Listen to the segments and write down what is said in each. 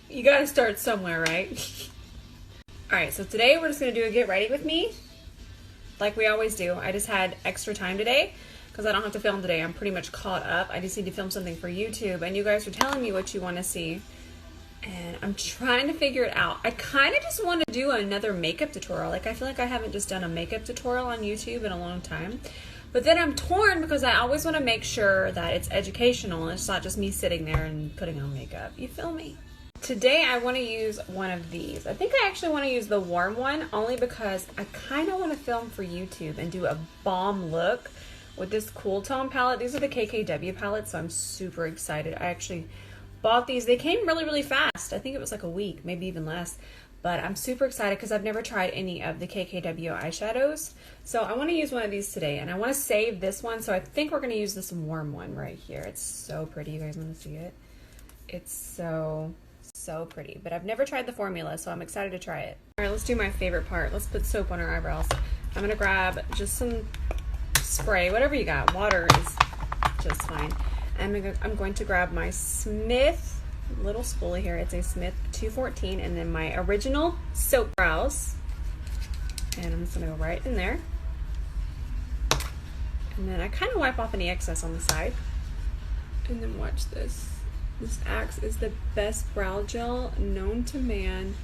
You gotta start somewhere, right? Alright, so today we're just gonna do a get ready with me, like we always do. I just had extra time today because I don't have to film today. I'm pretty much caught up. I just need to film something for YouTube, and you guys are telling me what you want to see, and I'm trying to figure it out. I kind of just want to do another makeup tutorial. Like, I feel like I haven't just done a makeup tutorial on YouTube in a long time, but then I'm torn because I always want to make sure that it's educational and it's not just me sitting there and putting on makeup. You feel me? Today I want to use one of these. I think I actually want to use the warm one only because I kind of want to film for YouTube and do a bomb look with this Cool Tone palette. These are the 𝗕𝗘𝗧𝗬 palettes, so I'm super excited. I actually bought these. They came really fast. I think it was like a week, maybe even less. But I'm super excited because I've never tried any of the 𝗕𝗘𝗧𝗬 eyeshadows. So I want to use one of these today, and I want to save this one. So I think we're going to use this warm one right here. It's so pretty. You guys want to see it? It's so pretty, but I've never tried the formula, so I'm excited to try it. All right, let's do my favorite part. Let's put soap on our eyebrows. I'm gonna grab just some spray, whatever you got. Water is just fine. I'm going to grab my Smith little spoolie here. It's a Smith 214, and then my original soap brows, and I'm just gonna go right in there, and then I kind of wipe off any excess on the side, and then watch this. This Axe is the best brow gel known to man,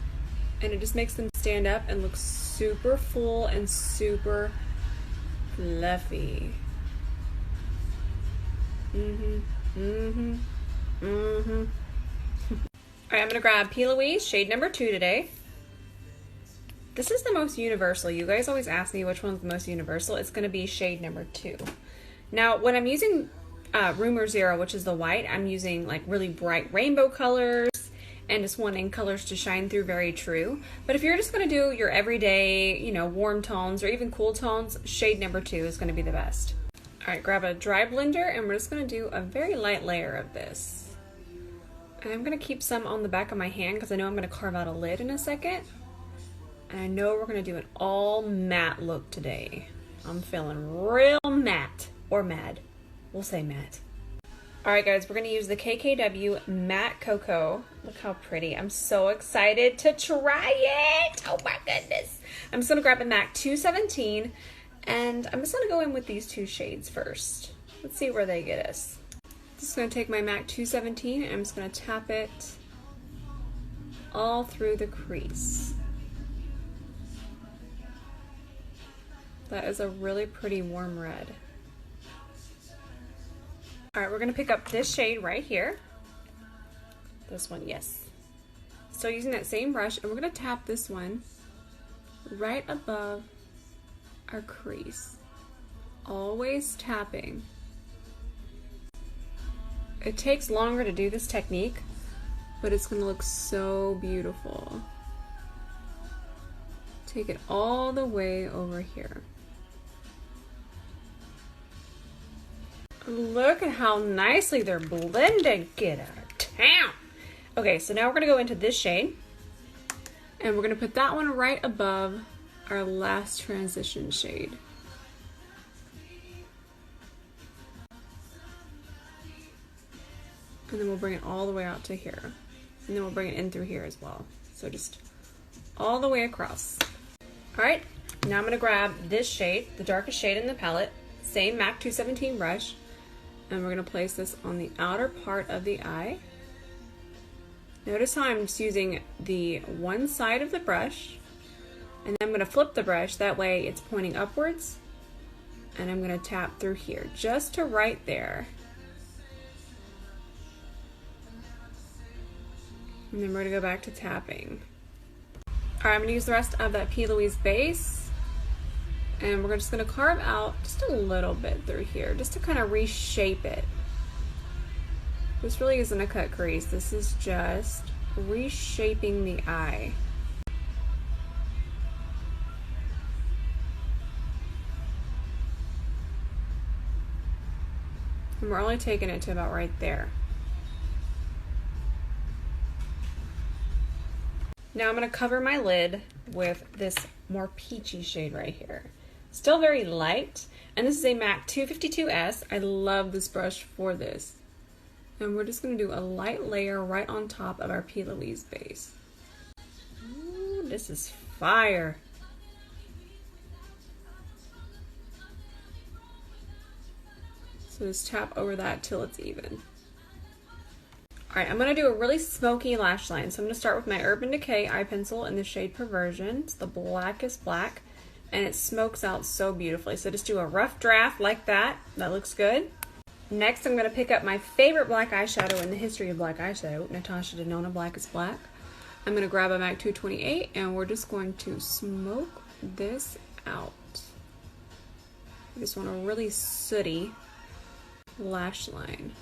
and it just makes them stand up and look super full and super fluffy. Alright, I'm gonna grab 𝗕𝗘𝗧𝗔𝗜𝗟 shade number 2 today. This is the most universal. You guys always ask me which one's the most universal. It's gonna be shade number 2. Now, when I'm using Rumor Zero, which is the white, I'm using like really bright rainbow colors and just wanting colors to shine through very true. But if you're just going to do your everyday, you know, warm tones or even cool tones, shade number 2 is going to be the best. All right, grab a dry blender, and we're just going to do a very light layer of this. And I'm going to keep some on the back of my hand because I know I'm going to carve out a lid in a second. And I know we're going to do an all matte look today. I'm feeling real matte, or mad. We'll say matte. Alright guys, we're going to use the 𝗕𝗘𝗧𝗬 Matte Cocoa. Look how pretty. I'm so excited to try it. Oh my goodness. I'm just going to grab a MAC 217, and I'm just going to go in with these 2 shades first. Let's see where they get us. Just going to take my MAC 217 and I'm just going to tap it all through the crease. That is a really pretty warm red. All right, we're gonna pick up this shade right here. This one, yes. So using that same brush, and we're gonna tap this one right above our crease. Always tapping. It takes longer to do this technique, but it's gonna look so beautiful. Take it all the way over here. Look at how nicely they're blending. Get out of town. Okay, so now we're gonna go into this shade, and we're gonna put that one right above our last transition shade. And then we'll bring it all the way out to here. And then we'll bring it in through here as well. So just all the way across. All right, now I'm gonna grab this shade, the darkest shade in the palette, same MAC 217 brush, and we're going to place this on the outer part of the eye. Notice how I'm just using the one side of the brush, and then I'm going to flip the brush, that way it's pointing upwards, and I'm going to tap through here, just to right there. And then we're going to go back to tapping. Alright, I'm going to use the rest of that 𝗕𝗘𝗧𝗬 base, and we're just going to carve out just a little bit through here, just to kind of reshape it. This really isn't a cut crease, this is just reshaping the eye. And we're only taking it to about right there. Now I'm going to cover my lid with this more peachy shade right here. Still very light, and this is a MAC 252S. I love this brush for this. And we're just going to do a light layer right on top of our 𝗕𝗘𝗧𝗬 base. Ooh, this is fire. So just tap over that till it's even. Alright, I'm going to do a really smoky lash line. So I'm going to start with my Urban Decay eye pencil in the shade Perversion. It's the Blackest black. And it smokes out so beautifully. So just do a rough draft like that. That looks good. Next, I'm going to pick up my favorite black eyeshadow in the history of black eyeshadow, 𝗕𝗘𝗧𝗕𝗏 Blackest black. I'm going to grab a MAC 228 and we're just going to smoke this out. I just want a really sooty lash line.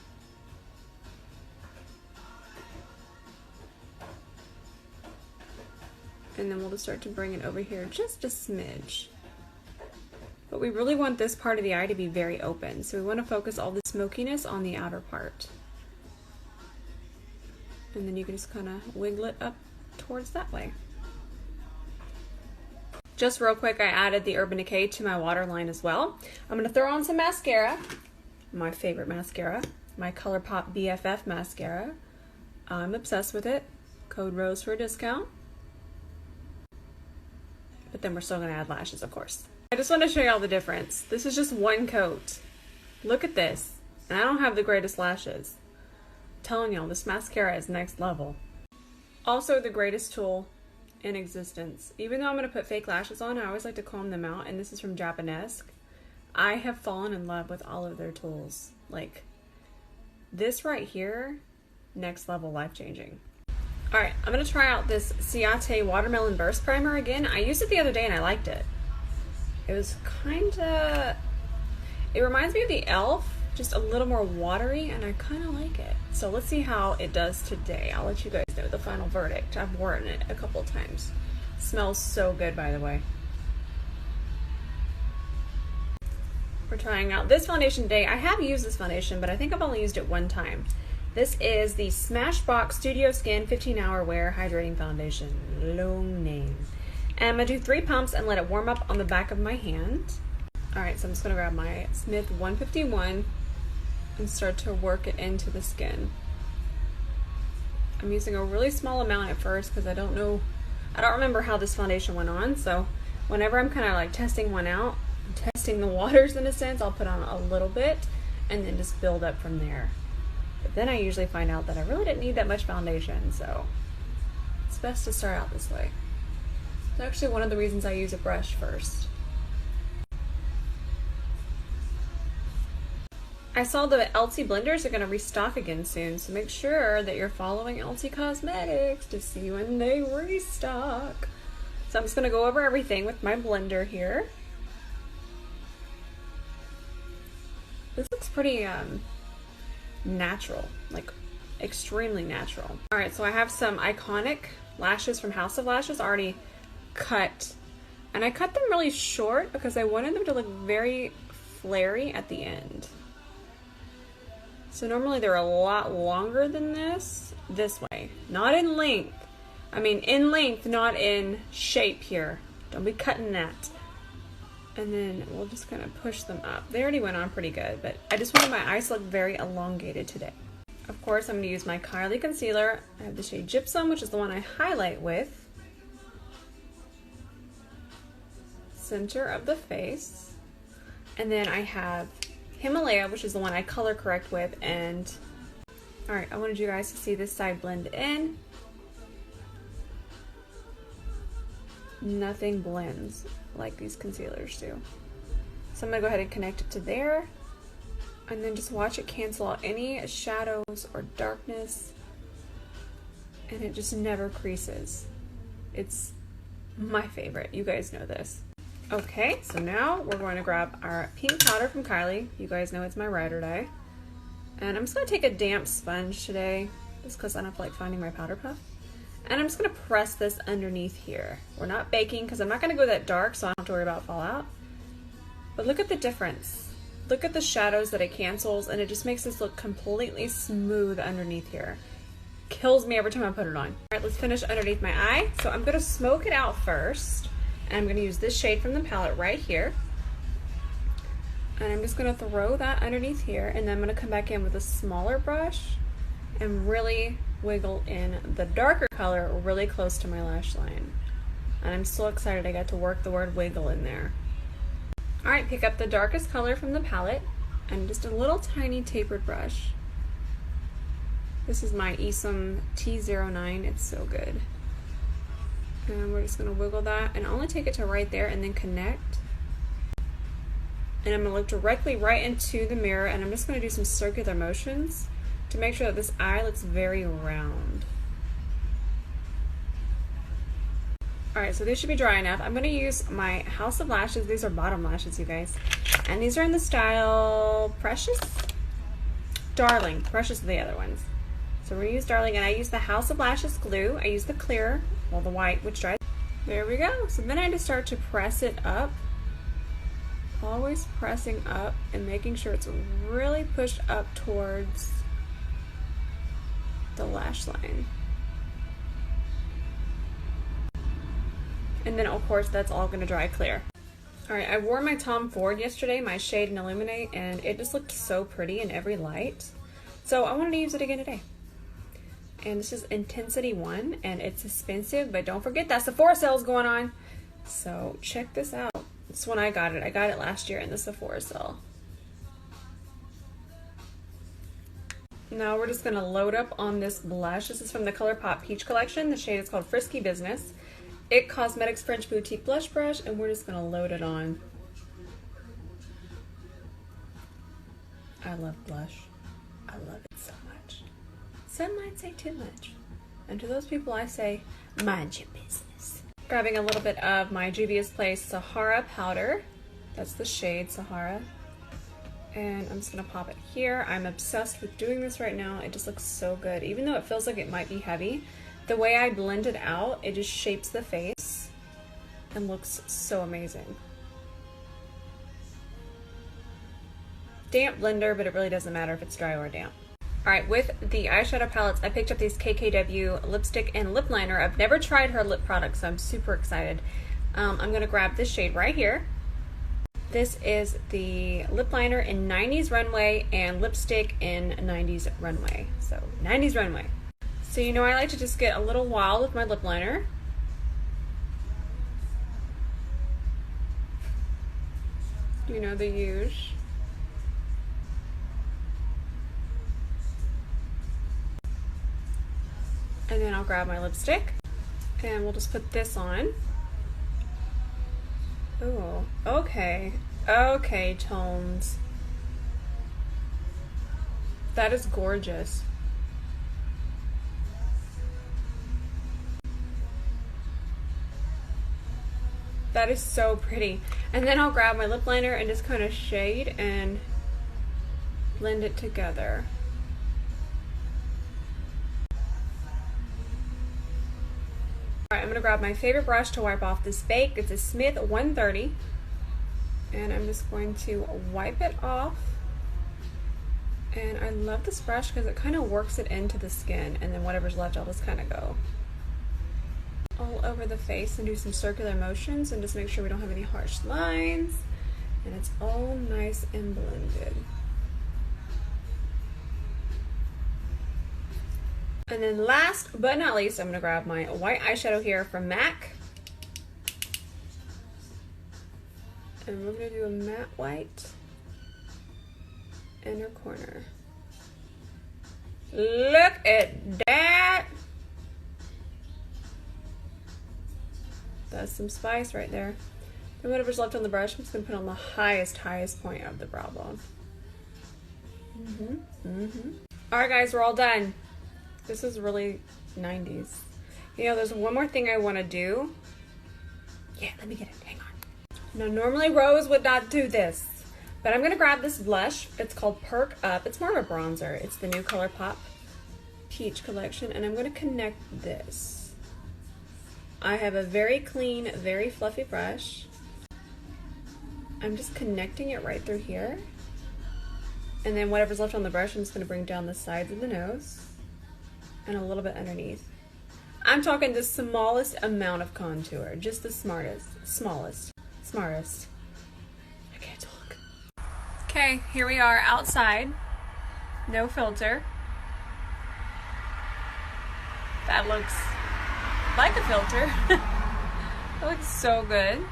And then we'll just start to bring it over here just a smidge. But we really want this part of the eye to be very open. So we want to focus all the smokiness on the outer part. And then you can just kind of wiggle it up towards that way. Just real quick, I added the Urban Decay to my waterline as well. I'm going to throw on some mascara. My favorite mascara. My ColourPop BFF Mascara. I'm obsessed with it. Code ROSE for a discount. But then we're still going to add lashes, of course. I just want to show you all the difference. This is just one coat. Look at this. And I don't have the greatest lashes. I'm telling y'all, this mascara is next level. Also the greatest tool in existence. Even though I'm going to put fake lashes on, I always like to comb them out. And this is from Japanesque. I have fallen in love with all of their tools. Like, this right here, next level, life-changing. Alright, I'm going to try out this 𝗕𝗘𝗧𝗕 Watermelon Burst Primer again. I used it the other day and I liked it. It was kinda, it reminds me of the e.l.f., just a little more watery, and I kinda like it. So let's see how it does today. I'll let you guys know the final verdict. I've worn it a couple of times. It smells so good, by the way. We're trying out this foundation today. I have used this foundation, but I think I've only used it one time. This is the Smashbox Studio Skin 15-Hour Wear Hydrating Foundation. Long name. And I'm going to do 3 pumps and let it warm up on the back of my hand. Alright, so I'm just going to grab my Smith 151 and start to work it into the skin. I'm using a really small amount at first because I don't remember how this foundation went on. So whenever I'm kind of like testing one out, testing the waters in a sense, I'll put on a little bit and then just build up from there. But then I usually find out that I really didn't need that much foundation, so it's best to start out this way. It's actually one of the reasons I use a brush first. I saw the 𝗕𝗘 blenders are going to restock again soon, so make sure that you're following 𝗕𝗘 Cosmetics to see when they restock. So I'm just going to go over everything with my blender here. This looks pretty natural, like extremely natural. Alright, so I have some iconic lashes from House of Lashes already cut, and I cut them really short because I wanted them to look very flary at the end. So normally they're a lot longer than this way, not in length. I mean in length, not in shape here. Don't be cutting that. And then we'll just kind of push them up. They already went on pretty good, but I just wanted my eyes to look very elongated today. Of course, I'm going to use my Kylie concealer. I have the shade Gypsum, which is the one I highlight with. Center of the face. And then I have Himalaya, which is the one I color correct with. And alright, I wanted you guys to see this side blend in. Nothing blends like these concealers do. So I'm going to go ahead and connect it to there. And then just watch it cancel out any shadows or darkness. And it just never creases. It's my favorite. You guys know this. Okay, so now we're going to grab our pink powder from Kylie. You guys know it's my ride or die. And I'm just going to take a damp sponge today, just because I don't feel like finding my powder puff. And I'm just going to press this underneath here. We're not baking because I'm not going to go that dark, so I don't have to worry about fallout. But look at the difference. Look at the shadows that it cancels, and it just makes this look completely smooth underneath here. Kills me every time I put it on. All right, let's finish underneath my eye. So I'm going to smoke it out first. And I'm going to use this shade from the palette right here. And I'm just going to throw that underneath here, and then I'm going to come back in with a smaller brush and really wiggle in the darker color really close to my lash line. And I'm so excited I got to work the word wiggle in there. Alright, pick up the darkest color from the palette and just a little tiny tapered brush. This is my 𝗕𝗘𝗧𝗬𝗓. It's so good. And we're just going to wiggle that and only take it to right there and then connect. And I'm going to look directly right into the mirror, and I'm just going to do some circular motions to make sure that this eye looks very round. Alright, so these should be dry enough. I'm going to use my House of Lashes. These are bottom lashes, you guys. And these are in the style Precious? Darling. Precious are the other ones. So we're going to use Darling, and I use the House of Lashes glue. I use the clear, well, the white, which dries. There we go. So then I just start to press it up. Always pressing up and making sure it's really pushed up towards the lash line. And then of course that's all going to dry clear. Alright, I wore my Tom Ford yesterday, my shade in Illuminate, and it just looked so pretty in every light. So I wanted to use it again today. And this is Intensity 1, and it's expensive, but don't forget that Sephora sale is going on. So check this out. This is when I got it. I got it last year in the Sephora sale. Now we're just going to load up on this blush. This is from the ColourPop Peach collection. The shade is called Frisky Business. IT Cosmetics French Boutique Blush Brush, and we're just going to load it on. I love blush. I love it so much. Some might say too much. And to those people I say, mind your business. Grabbing a little bit of my Juvia's Place Sahara powder. That's the shade Sahara. And I'm just going to pop it here. I'm obsessed with doing this right now. It just looks so good. Even though it feels like it might be heavy, the way I blend it out, it just shapes the face and looks so amazing. Damp blender, but it really doesn't matter if it's dry or damp. Alright, with the eyeshadow palettes, I picked up these KKW lipstick and lip liner. I've never tried her lip product, so I'm super excited. I'm going to grab this shade right here. This is the lip liner in 90s Runway and lipstick in 90s Runway. So, 90s Runway. So you know I like to just get a little wild with my lip liner. You know, the usual. And then I'll grab my lipstick and we'll just put this on. Ooh, okay. Okay, tones. That is gorgeous. That is so pretty. And then I'll grab my lip liner and just kind of shade and blend it together. Alright, I'm going to grab my favorite brush to wipe off this bake. It's a Smith 130. And I'm just going to wipe it off. And I love this brush because it kind of works it into the skin. And then whatever's left, I'll just kind of go all over the face and do some circular motions and just make sure we don't have any harsh lines. And it's all nice and blended. And then last but not least, I'm going to grab my white eyeshadow here from MAC. And we're going to do a matte white inner corner. Look at that! That's some spice right there. And whatever's left on the brush, I'm just going to put on the highest point of the brow bone. Alright guys, we're all done. This is really 90s. You know, there's one more thing I want to do. Yeah, let me get it. Hang on. Now, normally Rose would not do this, but I'm going to grab this blush. It's called Perk Up. It's more of a bronzer. It's the new ColourPop Peach collection, and I'm going to connect this. I have a very clean, very fluffy brush. I'm just connecting it right through here. And then whatever's left on the brush, I'm just going to bring down the sides of the nose and a little bit underneath. I'm talking the smallest amount of contour, just the smartest. I can't talk. Okay, here we are outside. No filter. That looks like a filter. It looks so good.